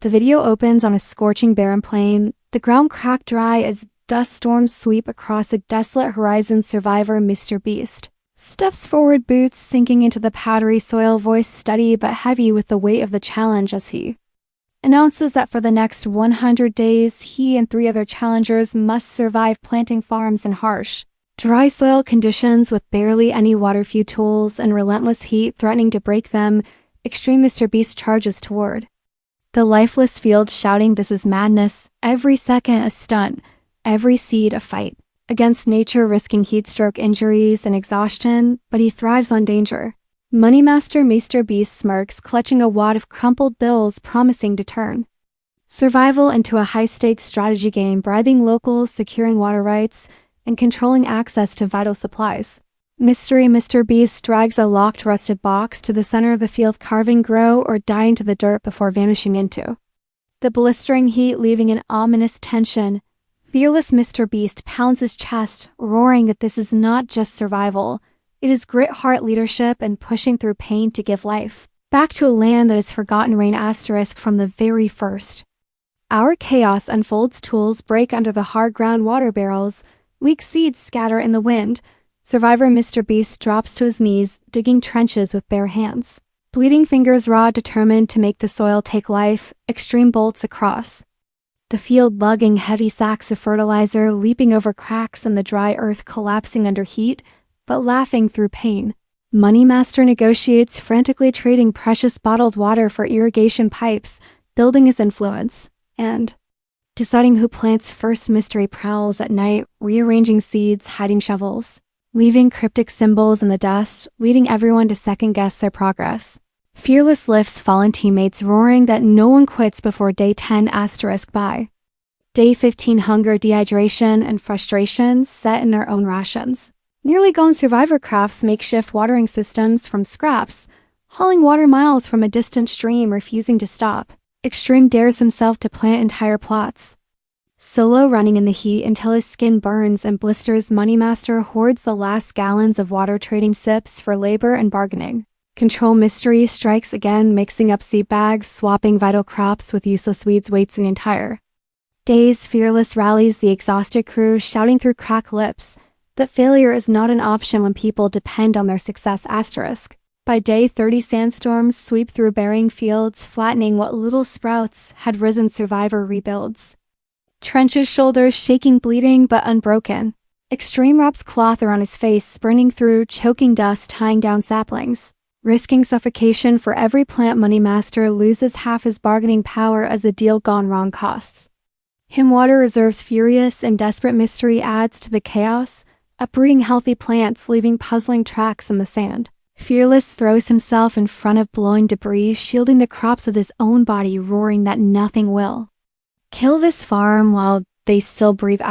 The video opens on a scorching barren plain, the ground cracked dry as dust storms sweep across a desolate horizon. Survivor MrBeast steps forward, boots sinking into the powdery soil, voice steady but heavy with the weight of the challenge as he announces that for the next 100 days, he and 3 other challengers must survive planting farms in harsh, dry soil conditions with barely any water, few tools, and relentless heat threatening to break them. Extreme MrBeast charges toward the lifeless field, shouting, "This is madness. Every second a stunt, every seed a fight against nature, risking heatstroke injuries and exhaustion, but he thrives on danger." MoneyMaster MrBeast smirks, clutching a wad of crumpled bills, promising to turn survival into a high-stakes strategy game, bribing locals, securing water rights, and controlling access to vital supplies. Mystery MrBeast drags a locked, rusted box to the center of the field, carving "grow or die" into the dirt before vanishing into the blistering heat, leaving an ominous tension. Fearless MrBeast pounds his chest, roaring that this is not just survival. It is grit, heart, leadership, and pushing through pain to give life back to a land that has forgotten rain. From the very first hour, chaos unfolds. Tools break under the hard ground, water barrels leak, seeds scatter in the wind. Survivor MrBeast drops to his knees, digging trenches with bare hands, bleeding fingers raw, determined to make the soil take life. Extreme bolts across the field, lugging heavy sacks of fertilizer, leaping over cracks in the dry earth, collapsing under heat, but laughing through pain. MoneyMaster negotiates, frantically trading precious bottled water for irrigation pipes, building his influence, and deciding who plants first. Mystery prowls at night, rearranging seeds, hiding shovels, leaving cryptic symbols in the dust, leading everyone to second-guess their progress. Fearless lifts fallen teammates, roaring that no one quits before day 10 *. By day 15, hunger, dehydration, and frustration set in their own rations. Nearly gone. Survivor crafts makeshift watering systems from scraps, hauling water miles from a distant stream, refusing to stop. Extreme dares himself to plant entire plots, solo running in the heat until his skin burns and blisters. MoneyMaster hoards the last gallons of water, trading sips for labor and bargaining. Control Mystery strikes again, mixing up seed bags, swapping vital crops with useless weeds, waits an entire days. Fearless rallies the exhausted crew, shouting through cracked lips that failure is not an option when people depend on their success. By day 30, sandstorms sweep through bearing fields, flattening what little sprouts had risen. Survivor rebuilds trenches, shoulders shaking, bleeding but unbroken. Extreme wraps cloth around his face, sprinting through choking dust, tying down saplings, risking suffocation for every plant. MoneyMaster loses half his bargaining power as a deal gone wrong costs him water reserves. Furious and desperate, Mystery adds to the chaos, uprooting healthy plants, leaving puzzling tracks in the sand. Fearless throws himself in front of blowing debris, shielding the crops with his own body, roaring that nothing will kill this farm while they still breathe.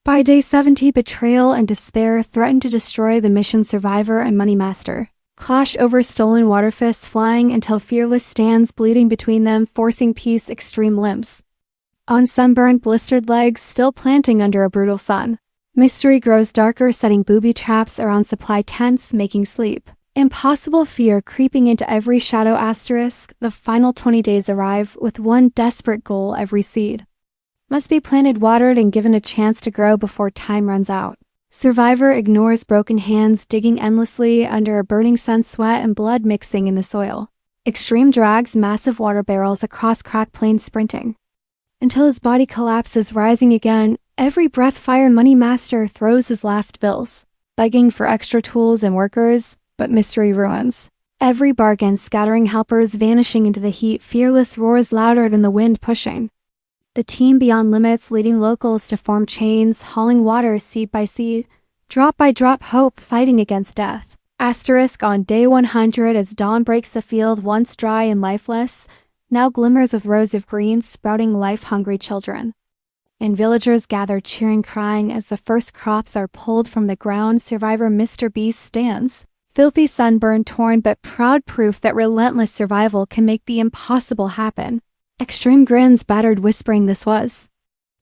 By day 70, betrayal and despair threaten to destroy the mission. Survivor and MoneyMaster clash over stolen water, fists flying until Fearless stands bleeding between them, forcing peace. Extreme limps on sunburned, blistered legs, still planting under a brutal sun. Mystery grows darker, setting booby traps around supply tents, making sleep impossible. Fear creeping into every shadow. The final 20 days arrive with one desperate goal: every seed must be planted, watered, and given a chance to grow before time runs out. Survivor ignores broken hands, digging endlessly under a burning sun, sweat and blood mixing in the soil. Extreme drags massive water barrels across cracked plains, sprinting until his body collapses, rising again. Every breath fire. MoneyMaster throws his last bills, begging for extra tools and workers, but Mystery ruins every bargain, scattering helpers, vanishing into the heat. Fearless roars louder than the wind, pushing the team beyond limits, leading locals to form chains, hauling water seed by seed, drop by drop, hope fighting against death. On day 100, as dawn breaks, the field, once dry and lifeless, now glimmers with rows of green, sprouting life-hungry children. And villagers gather, cheering, crying as the first crops are pulled from the ground. Survivor MrBeast stands, filthy, sunburned, torn, but proud, proof that relentless survival can make the impossible happen. Extreme grins, battered, whispering this was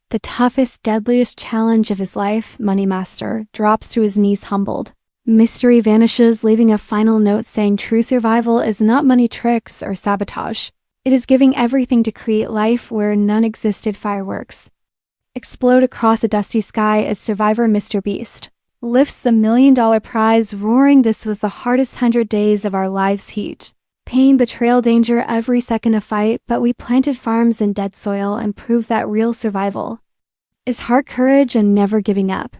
the toughest, deadliest challenge of his life. MoneyMaster drops to his knees, humbled. Mystery vanishes, leaving a final note saying true survival is not money tricks or sabotage. It is giving everything to create life where none existed. Fireworks explode across a dusty sky as survivor MrBeast lifts the $1 million prize, roaring, "This was the hardest 100 days of our lives. Heat, pain, betrayal, danger, every second a fight, but we planted farms in dead soil and proved that real survival is hard courage and never giving up."